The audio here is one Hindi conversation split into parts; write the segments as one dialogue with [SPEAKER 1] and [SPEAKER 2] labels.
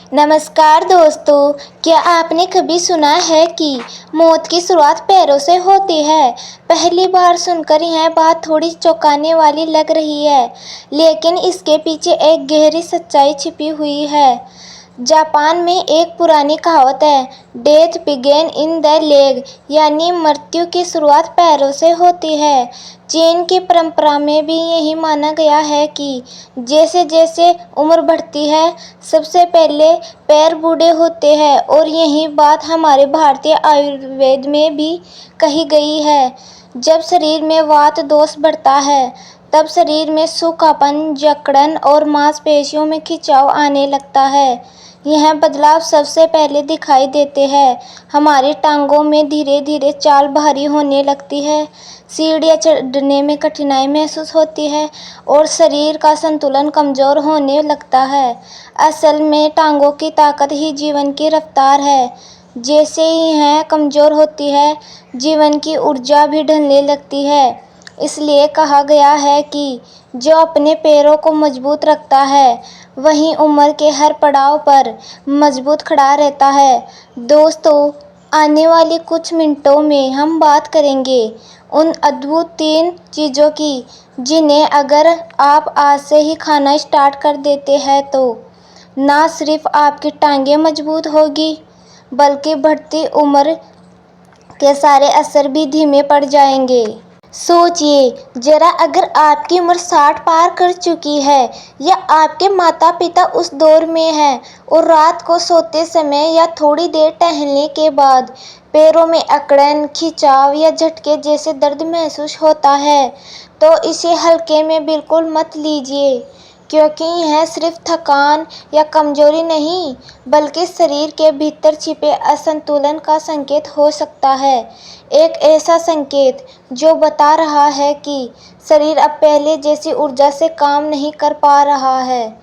[SPEAKER 1] नमस्कार दोस्तों, क्या आपने कभी सुना है कि मौत की शुरुआत पैरों से होती है। पहली बार सुनकर यह बात थोड़ी चौंकाने वाली लग रही है, लेकिन इसके पीछे एक गहरी सच्चाई छिपी हुई है। जापान में एक पुरानी कहावत है, death begin in the leg, यानी मृत्यु की शुरुआत पैरों से होती है। चीन की परंपरा में भी यही माना गया है कि जैसे जैसे उम्र बढ़ती है, सबसे पहले पैर बूढ़े होते हैं, और यही बात हमारे भारतीय आयुर्वेद में भी कही गई है। जब शरीर में वात दोष बढ़ता है, तब शरीर में सूखापन, जकड़न और मांसपेशियों में खिंचाव आने लगता है। यह बदलाव सबसे पहले दिखाई देते हैं हमारी टांगों में। धीरे धीरे चाल भारी होने लगती है, सीढ़ियाँ चढ़ने में कठिनाई महसूस होती है और शरीर का संतुलन कमजोर होने लगता है। असल में टांगों की ताकत ही जीवन की रफ्तार है। जैसे ही यह कमजोर होती है, जीवन की ऊर्जा भी ढलने लगती है। इसलिए कहा गया है कि जो अपने पैरों को मजबूत रखता है, वही उम्र के हर पड़ाव पर मजबूत खड़ा रहता है। दोस्तों, आने वाली कुछ मिनटों में हम बात करेंगे उन अद्भुत 3 चीज़ों की, जिन्हें अगर आप आज से ही खाना स्टार्ट कर देते हैं तो ना सिर्फ आपकी टांगें मजबूत होगी, बल्कि बढ़ती उम्र के सारे असर भी धीमे पड़ जाएंगे। सोचिए जरा, अगर आपकी उम्र 60 पार कर चुकी है, या आपके माता पिता उस दौर में हैं और रात को सोते समय या थोड़ी देर टहलने के बाद पैरों में अकड़न, खिंचाव या झटके जैसे दर्द महसूस होता है, तो इसे हल्के में बिल्कुल मत लीजिए, क्योंकि यह सिर्फ थकान या कमजोरी नहीं, बल्कि शरीर के भीतर छिपे असंतुलन का संकेत हो सकता है। एक ऐसा संकेत जो बता रहा है कि शरीर अब पहले जैसी ऊर्जा से काम नहीं कर पा रहा है।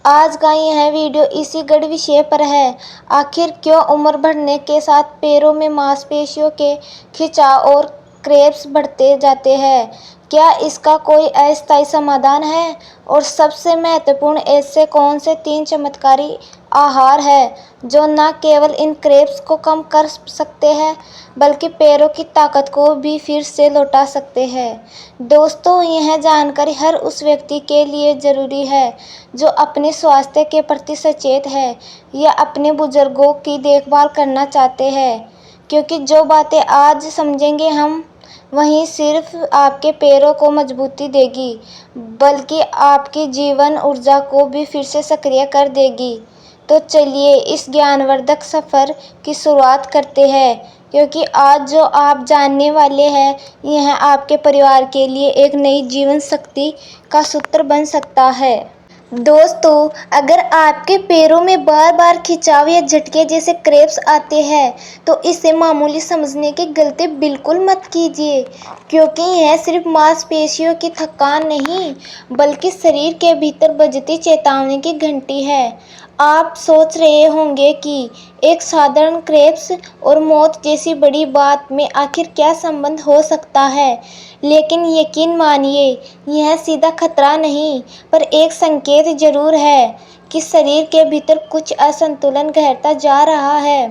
[SPEAKER 1] आज का यह वीडियो इसी गढ़ विषय पर है। आखिर क्यों उम्र बढ़ने के साथ पैरों में मांसपेशियों के खिंचाव और क्रैम्प्स बढ़ते जाते हैं? क्या इसका कोई अस्थायी समाधान है? और सबसे महत्वपूर्ण, ऐसे कौन से 3 चमत्कारी आहार है जो न केवल इन क्रैम्प्स को कम कर सकते हैं, बल्कि पैरों की ताकत को भी फिर से लौटा सकते हैं? दोस्तों, यह जानकारी हर उस व्यक्ति के लिए ज़रूरी है जो अपने स्वास्थ्य के प्रति सचेत है या अपने बुजुर्गों की देखभाल करना चाहते हैं, क्योंकि जो बातें आज समझेंगे हम, वहीं सिर्फ आपके पैरों को मजबूती देगी, बल्कि आपकी जीवन ऊर्जा को भी फिर से सक्रिय कर देगी। तो चलिए इस ज्ञानवर्धक सफ़र की शुरुआत करते हैं, क्योंकि आज जो आप जानने वाले हैं, यह आपके परिवार के लिए एक नई जीवन शक्ति का सूत्र बन सकता है। दोस्तों, अगर आपके पैरों में बार बार खिंचाव या झटके जैसे क्रैम्प्स आते हैं, तो इसे मामूली समझने की गलती बिल्कुल मत कीजिए, क्योंकि यह सिर्फ मांसपेशियों की थकान नहीं, बल्कि शरीर के भीतर बजती चेतावनी की घंटी है। आप सोच रहे होंगे कि एक साधारण क्रैम्प्स और मौत जैसी बड़ी बात में आखिर क्या संबंध हो सकता है, लेकिन यकीन मानिए, यह सीधा खतरा नहीं, पर एक संकेत जरूर है कि शरीर के भीतर कुछ असंतुलन गहरता जा रहा है,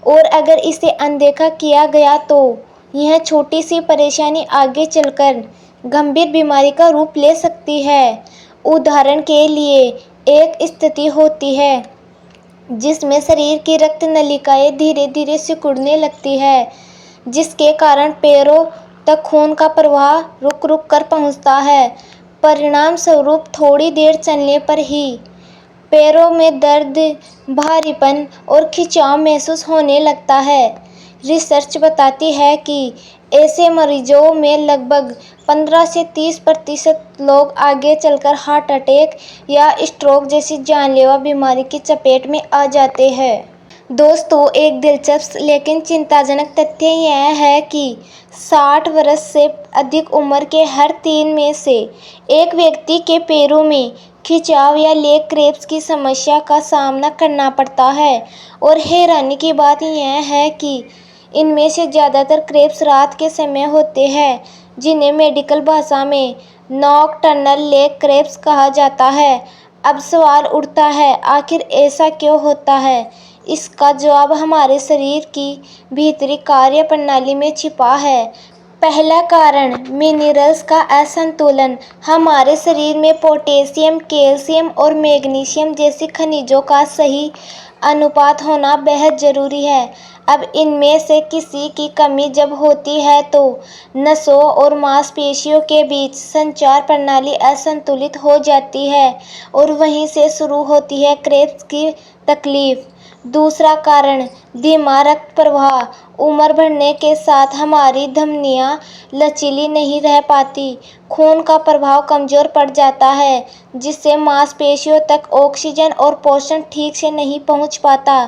[SPEAKER 1] और अगर इसे अनदेखा किया गया तो यह छोटी सी परेशानी आगे चलकर गंभीर बीमारी का रूप ले सकती है। उदाहरण के लिए, एक स्थिति होती है जिसमें शरीर की रक्त नलिकाएं धीरे धीरे सिकुड़ने लगती है, जिसके कारण पैरों तक खून का प्रवाह रुक रुक कर पहुंचता है। परिणाम स्वरूप थोड़ी देर चलने पर ही पैरों में दर्द, भारीपन और खिंचाव महसूस होने लगता है। रिसर्च बताती है कि ऐसे मरीजों में लगभग 15 से 30% लोग आगे चलकर हार्ट अटैक या स्ट्रोक जैसी जानलेवा बीमारी की चपेट में आ जाते हैं। दोस्तों, एक दिलचस्प लेकिन चिंताजनक तथ्य यह है कि 60 वर्ष से अधिक उम्र के हर 3 में से एक व्यक्ति के पैरों में खिंचाव या लेग क्रैम्प्स की समस्या का सामना करना पड़ता है। और हैरानी की बात यह है कि इनमें से ज़्यादातर क्रैम्प्स रात के समय होते हैं, जिन्हें मेडिकल भाषा में नॉकटर्नल लेग क्रैम्प्स कहा जाता है। अब सवाल उठता है, आखिर ऐसा क्यों होता है? इसका जवाब हमारे शरीर की भीतरी कार्य प्रणाली में छिपा है। पहला कारण, मिनरल्स का असंतुलन। हमारे शरीर में पोटेशियम, कैल्शियम और मैग्नीशियम जैसे खनिजों का सही अनुपात होना बेहद जरूरी है। अब इनमें से किसी की कमी जब होती है तो नसों और मांसपेशियों के बीच संचार प्रणाली असंतुलित हो जाती है और वहीं से शुरू होती है क्रेब्स की तकलीफ। दूसरा कारण, धीमा रक्त प्रवाह। उम्र बढ़ने के साथ हमारी धमनियां लचीली नहीं रह पाती, खून का प्रवाह कमजोर पड़ जाता है, जिससे मांसपेशियों तक ऑक्सीजन और पोषण ठीक से नहीं पहुंच पाता।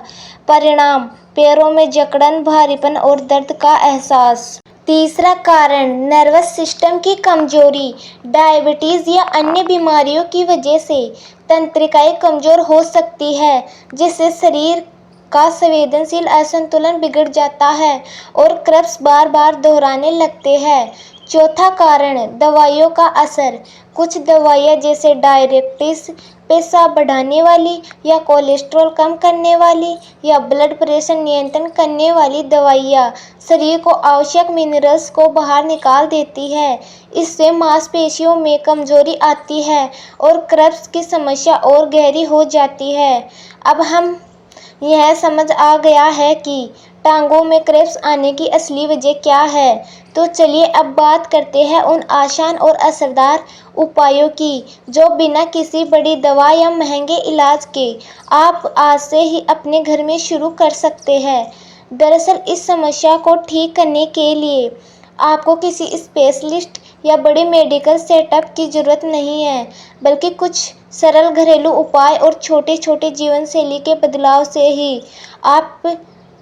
[SPEAKER 1] परिणाम, पैरों में जकड़न, भारीपन और दर्द का एहसास। तीसरा कारण, नर्वस सिस्टम की कमजोरी। डायबिटीज या अन्य बीमारियों की वजह से तंत्रिकाएं कमजोर हो सकती है, जिससे शरीर का संवेदनशील असंतुलन बिगड़ जाता है और क्रेब्स बार बार दोहराने लगते हैं। चौथा कारण, दवाइयों का असर। कुछ दवाइयाँ जैसे डायरेटिक्स, पेशाब बढ़ाने वाली या कोलेस्ट्रॉल कम करने वाली या ब्लड प्रेशर नियंत्रण करने वाली दवाइयाँ शरीर को आवश्यक मिनरल्स को बाहर निकाल देती है। इससे मांसपेशियों में कमजोरी आती है और क्रेब्स की समस्या और गहरी हो जाती है। अब हम यह समझ आ गया है कि टांगों में क्रेब्स आने की असली वजह क्या है, तो चलिए अब बात करते हैं उन आसान और असरदार उपायों की जो बिना किसी बड़ी दवा या महंगे इलाज के आप आज से ही अपने घर में शुरू कर सकते हैं। दरअसल इस समस्या को ठीक करने के लिए आपको किसी स्पेशलिस्ट या बड़े मेडिकल सेटअप की जरूरत नहीं है, बल्कि कुछ सरल घरेलू उपाय और छोटे छोटे जीवन शैली के बदलाव से ही आप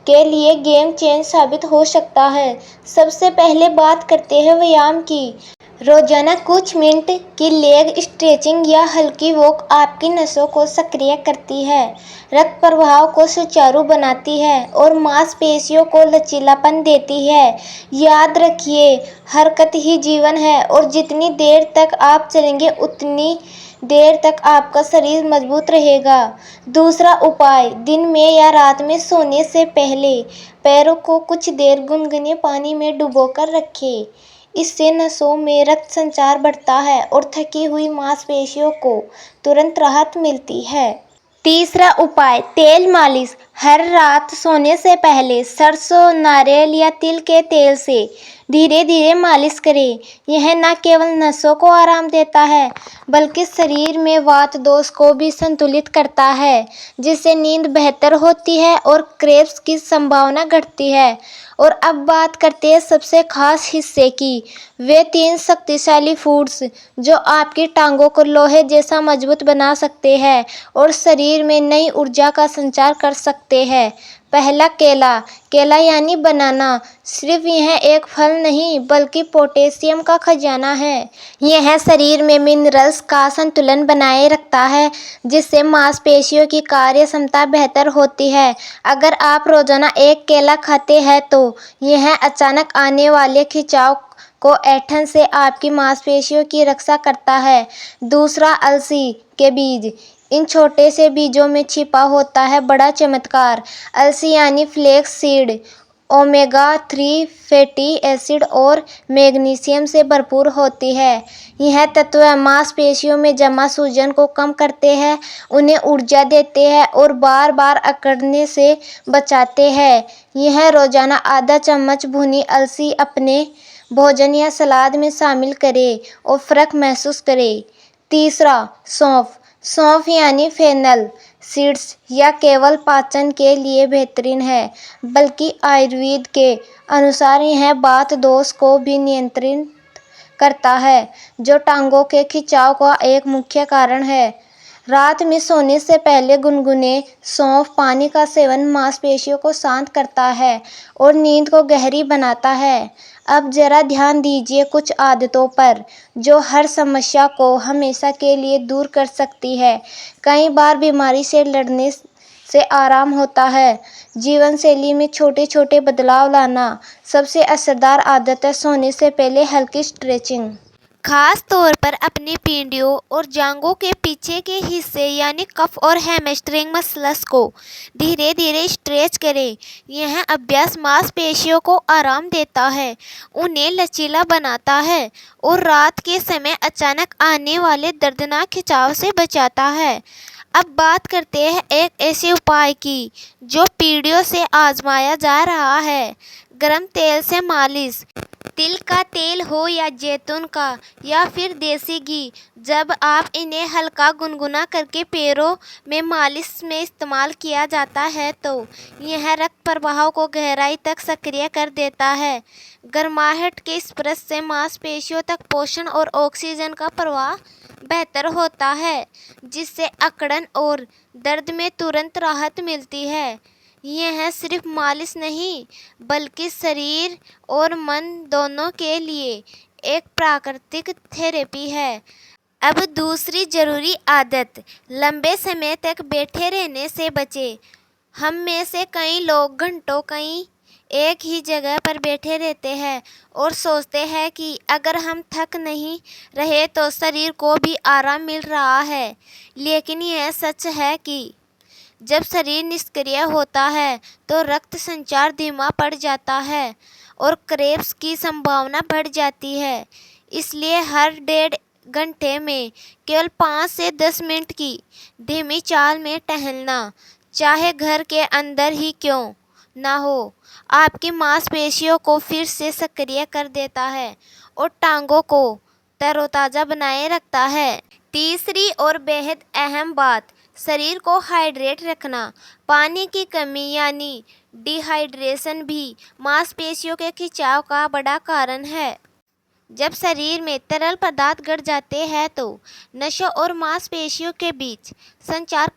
[SPEAKER 1] के लिए गेम चेंज साबित हो सकता है। सबसे पहले बात करते हैं व्यायाम की। रोजाना कुछ मिनट की लेग स्ट्रेचिंग या हल्की वॉक आपकी नसों को सक्रिय करती है, रक्त प्रवाह को सुचारू बनाती है और मांसपेशियों को लचीलापन देती है। याद रखिए, हरकत ही जीवन है और जितनी देर तक आप चलेंगे उतनी देर तक आपका शरीर मजबूत रहेगा। दूसरा उपाय, दिन में या रात में सोने से पहले पैरों को कुछ देर गुनगुने पानी में डुबोकर रखें। इससे नसों में रक्त संचार बढ़ता है और थकी हुई मांसपेशियों को तुरंत राहत मिलती है। तीसरा उपाय, तेल मालिश। हर रात सोने से पहले सरसों, नारियल या तिल के तेल से धीरे धीरे मालिश करें। यह न केवल नसों को आराम देता है, बल्कि शरीर में वात दोष को भी संतुलित करता है, जिससे नींद बेहतर होती है और क्रेब्स की संभावना घटती है। और अब बात करते हैं सबसे खास हिस्से की, वे 3 शक्तिशाली फूड्स जो आपकी टांगों को लोहे जैसा मजबूत बना सकते हैं और शरीर में नई ऊर्जा का संचार कर सकते हैं। पहला, केला। केला यानी बनाना सिर्फ यह एक फल नहीं, बल्कि पोटेशियम का खजाना है। यह शरीर में मिनरल्स का संतुलन बनाए रखता है, जिससे मांसपेशियों की कार्य क्षमता बेहतर होती है। अगर आप रोजाना एक केला खाते हैं तो यह अचानक आने वाले खिंचाव को ऐंठन से आपकी मांसपेशियों की रक्षा करता है। दूसरा, अलसी के बीज। इन छोटे से बीजों में छिपा होता है बड़ा चमत्कार। अलसी यानी flax seed omega 3 fatty acid और मैग्नीशियम से भरपूर होती है। यह तत्व मांसपेशियों में जमा सूजन को कम करते हैं, उन्हें ऊर्जा देते हैं और बार बार अकड़ने से बचाते हैं। यह रोजाना आधा चम्मच भुनी अलसी अपने भोजन या सलाद में शामिल करें और फर्क महसूस करें। तीसरा, सौंफ। सौंफ यानी फेनल सीड्स या केवल पाचन के लिए बेहतरीन है, बल्कि आयुर्वेद के अनुसार यह वात दोष को भी नियंत्रित करता है, जो टांगों के खिंचाव का एक मुख्य कारण है। रात में सोने से पहले गुनगुने सौंफ पानी का सेवन मांसपेशियों को शांत करता है और नींद को गहरी बनाता है। अब जरा ध्यान दीजिए कुछ आदतों पर जो हर समस्या को हमेशा के लिए दूर कर सकती है। कई बार बीमारी से लड़ने से आराम होता है। जीवन शैली में छोटे छोटे बदलाव लाना। सबसे असरदार आदत है सोने से पहले हल्की स्ट्रेचिंग। खास तौर पर अपनी पीढ़ियों और जांघों के पीछे के हिस्से यानी कफ और हैमस्ट्रिंग मसल्स को धीरे धीरे स्ट्रेच करें। यह अभ्यास मांसपेशियों को आराम देता है, उन्हें लचीला बनाता है और रात के समय अचानक आने वाले दर्दनाक खिंचाव से बचाता है। अब बात करते हैं एक ऐसे उपाय की जो पीढ़ियों से आजमाया जा रहा है, गर्म तेल से मालिश। तिल का तेल हो या जैतून का या फिर देसी घी, जब आप इन्हें हल्का गुनगुना करके पैरों में मालिश में इस्तेमाल किया जाता है तो यह रक्त प्रवाह को गहराई तक सक्रिय कर देता है। गर्माहट के स्पर्श से मांसपेशियों तक पोषण और ऑक्सीजन का प्रवाह बेहतर होता है, जिससे अकड़न और दर्द में तुरंत राहत मिलती है। यह सिर्फ मालिश नहीं बल्कि शरीर और मन दोनों के लिए एक प्राकृतिक थेरेपी है। अब दूसरी ज़रूरी आदत, लंबे समय तक बैठे रहने से बचें। हम में से कई लोग घंटों कहीं एक ही जगह पर बैठे रहते हैं और सोचते हैं कि अगर हम थक नहीं रहे तो शरीर को भी आराम मिल रहा है, लेकिन यह सच है कि जब शरीर निष्क्रिय होता है तो रक्त संचार धीमा पड़ जाता है और क्रैम्स की संभावना बढ़ जाती है। इसलिए हर 1.5 घंटे में केवल 5 से 10 मिनट की धीमी चाल में टहलना, चाहे घर के अंदर ही क्यों ना हो, आपकी मांसपेशियों को फिर से सक्रिय कर देता है और टांगों को तरोताज़ा बनाए रखता है। तीसरी और बेहद अहम बात, शरीर को हाइड्रेट रखना। पानी की कमी यानी डिहाइड्रेशन भी मांसपेशियों के खिंचाव का बड़ा कारण है। जब शरीर में तरल पदार्थ घट जाते हैं तो नसों और मांसपेशियों के बीच संचार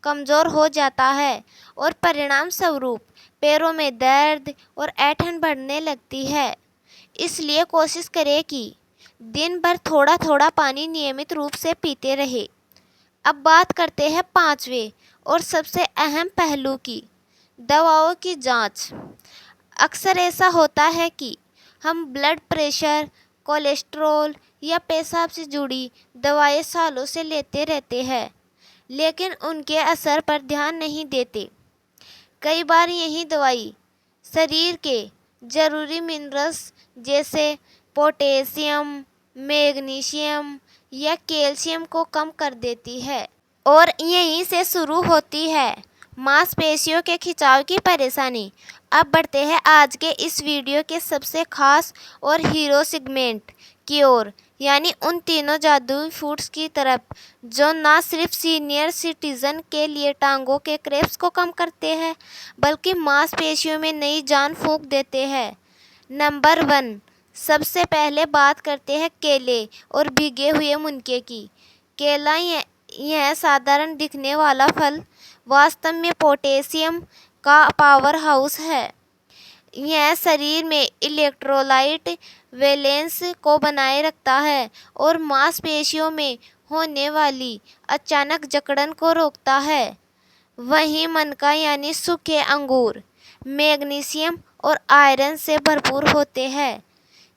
[SPEAKER 1] कमज़ोर हो जाता है और परिणाम स्वरूप पैरों में दर्द और ऐंठन बढ़ने लगती है। इसलिए कोशिश करें कि दिन भर थोड़ा थोड़ा पानी नियमित रूप से पीते रहें। अब बात करते हैं 5वें और सबसे अहम पहलू की, दवाओं की जांच। अक्सर ऐसा होता है कि हम ब्लड प्रेशर, कोलेस्ट्रॉल या पेशाब से जुड़ी दवाएं सालों से लेते रहते हैं, लेकिन उनके असर पर ध्यान नहीं देते। कई बार यही दवाई शरीर के ज़रूरी मिनरल्स जैसे पोटेशियम, मैग्नीशियम या कैल्शियम को कम कर देती है और यहीं से शुरू होती है मांसपेशियों के खिंचाव की परेशानी। अब बढ़ते हैं आज के इस वीडियो के सबसे खास और हीरो सेगमेंट की ओर, यानी उन तीनों जादुई फूड्स की तरफ जो ना सिर्फ सीनियर सिटीजन के लिए टांगों के क्रैम्स को कम करते हैं बल्कि मांसपेशियों में नई जान फूंक देते हैं। नंबर 1, सबसे पहले बात करते हैं केले और भीगे हुए मुनके की। केला यह साधारण दिखने वाला फल वास्तव में पोटेशियम का पावर हाउस है। यह शरीर में इलेक्ट्रोलाइट बैलेंस को बनाए रखता है और मांसपेशियों में होने वाली अचानक जकड़न को रोकता है। वहीं मनका यानी सूखे अंगूर मैग्नीशियम और आयरन से भरपूर होते हैं।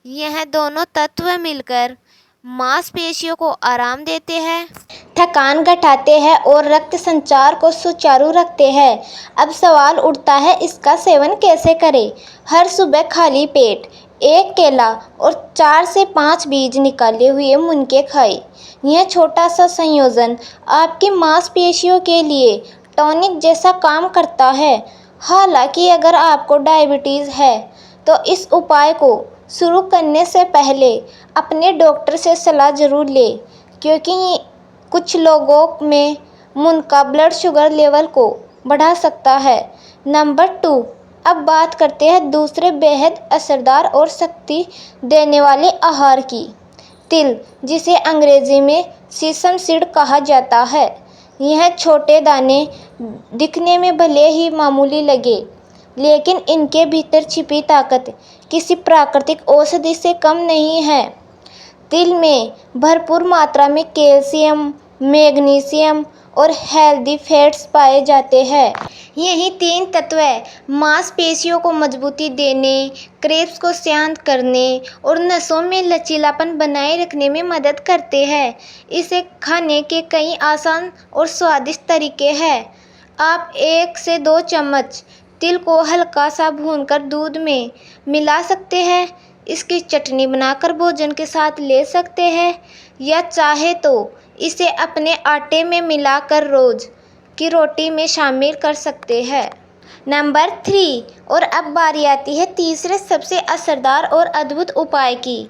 [SPEAKER 1] यह दोनों तत्व मिलकर मांसपेशियों को आराम देते हैं, थकान घटाते हैं और रक्त संचार को सुचारू रखते हैं। अब सवाल उठता है, इसका सेवन कैसे करें? हर सुबह खाली पेट 1 केला और 4 से 5 बीज निकाले हुए मुनके खाएं। यह छोटा सा संयोजन आपकी मांसपेशियों के लिए टॉनिक जैसा काम करता है। हालांकि अगर आपको डायबिटीज़ है तो इस उपाय को शुरू करने से पहले अपने डॉक्टर से सलाह ज़रूर लें, क्योंकि कुछ लोगों में मुनका ब्लड शुगर लेवल को बढ़ा सकता है। नंबर 2, अब बात करते हैं दूसरे बेहद असरदार और शक्ति देने वाले आहार की, तिल, जिसे अंग्रेजी में सीसम सीड कहा जाता है। यह छोटे दाने दिखने में भले ही मामूली लगे, लेकिन इनके भीतर छिपी ताकत किसी प्राकृतिक औषधि से कम नहीं है। तिल में भरपूर मात्रा में कैल्शियम, मैग्नीशियम और हेल्दी फैट्स पाए जाते हैं। यही 3 तत्व मांसपेशियों को मजबूती देने, क्रेब्स को शांत करने और नसों में लचीलापन बनाए रखने में मदद करते हैं। इसे खाने के कई आसान और स्वादिष्ट तरीके हैं। आप 1 से 2 चम्मच तिल को हल्का सा भूनकर दूध में मिला सकते हैं। इसकी चटनी बनाकर भोजन के साथ ले सकते हैं या चाहे तो इसे अपने आटे में मिलाकर रोज की रोटी में शामिल कर सकते हैं। नंबर 3 और अब बारी आती है तीसरे सबसे असरदार और अद्भुत उपाय की,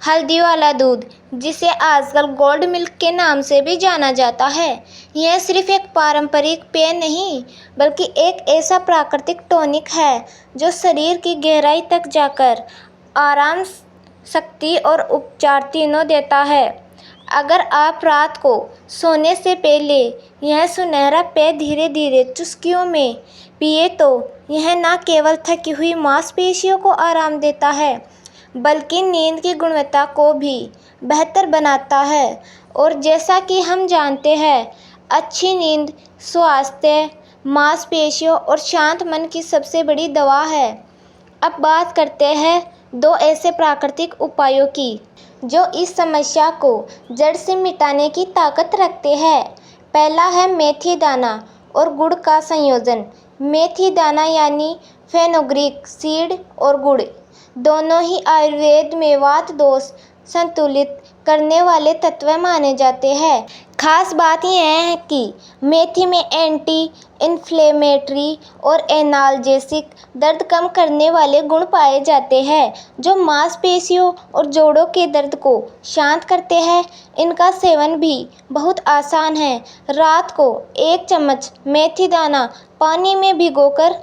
[SPEAKER 1] हल्दी वाला दूध, जिसे आजकल गोल्ड मिल्क के नाम से भी जाना जाता है। यह सिर्फ एक पारंपरिक पेय नहीं बल्कि एक ऐसा प्राकृतिक टॉनिक है जो शरीर की गहराई तक जाकर आराम, शक्ति और उपचार तीनों देता है। अगर आप रात को सोने से पहले यह सुनहरा पेय धीरे धीरे चुस्कियों में पिए तो यह न केवल थकी हुई मांसपेशियों को आराम देता है बल्कि नींद की गुणवत्ता को भी बेहतर बनाता है। और जैसा कि हम जानते हैं, अच्छी नींद स्वास्थ्य, मांसपेशियों और शांत मन की सबसे बड़ी दवा है। अब बात करते हैं 2 ऐसे प्राकृतिक उपायों की जो इस समस्या को जड़ से मिटाने की ताकत रखते हैं। पहला है मेथी दाना और गुड़ का संयोजन। मेथी दाना यानी फेनुग्रीक सीड और गुड़ दोनों ही आयुर्वेद में वात दोष संतुलित करने वाले तत्व माने जाते हैं। खास बात यह है कि मेथी में एंटी इन्फ्लेमेटरी और एनाल्जेसिक दर्द कम करने वाले गुण पाए जाते हैं जो मांसपेशियों और जोड़ों के दर्द को शांत करते हैं। इनका सेवन भी बहुत आसान है। रात को 1 चम्मच मेथी दाना पानी में भिगोकर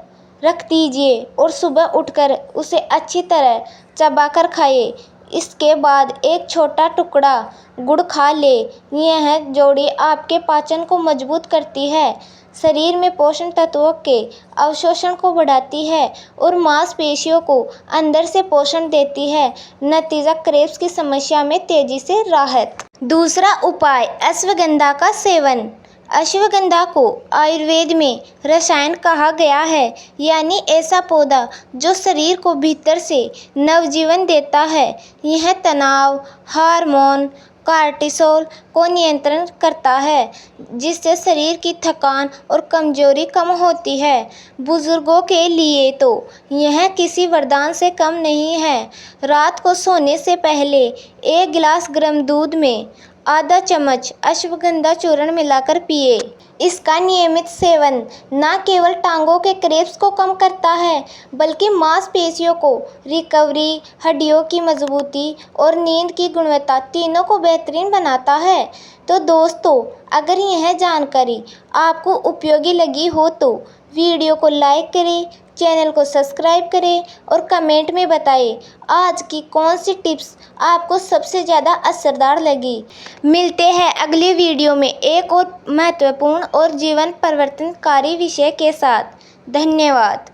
[SPEAKER 1] रख दीजिए और सुबह उठकर उसे अच्छी तरह चबाकर खाइए। इसके बाद एक छोटा टुकड़ा गुड़ खा ले। यह जोड़ी आपके पाचन को मजबूत करती है, शरीर में पोषण तत्वों के अवशोषण को बढ़ाती है और मांसपेशियों को अंदर से पोषण देती है। नतीजा क्रेब्स की समस्या में तेजी से राहत। दूसरा उपाय अश्वगंधा का सेवन। अश्वगंधा को आयुर्वेद में रसायन कहा गया है, यानी ऐसा पौधा जो शरीर को भीतर से नवजीवन देता है। यह तनाव हार्मोन कार्टिसोल को नियंत्रण करता है, जिससे शरीर की थकान और कमजोरी कम होती है। बुजुर्गों के लिए तो यह किसी वरदान से कम नहीं है। रात को सोने से पहले 1 गिलास गर्म दूध में आधा चम्मच अश्वगंधा चूर्ण मिलाकर पिए। इसका नियमित सेवन न केवल टांगों के क्रेब्स को कम करता है बल्कि मांसपेशियों को रिकवरी, हड्डियों की मजबूती और नींद की गुणवत्ता तीनों को बेहतरीन बनाता है। तो दोस्तों, अगर यह जानकारी आपको उपयोगी लगी हो तो वीडियो को लाइक करें, चैनल को सब्सक्राइब करें और कमेंट में बताएं आज की कौन सी टिप्स आपको सबसे ज़्यादा असरदार लगी। मिलते हैं अगली वीडियो में एक और महत्वपूर्ण और जीवन परिवर्तनकारी विषय के साथ। धन्यवाद।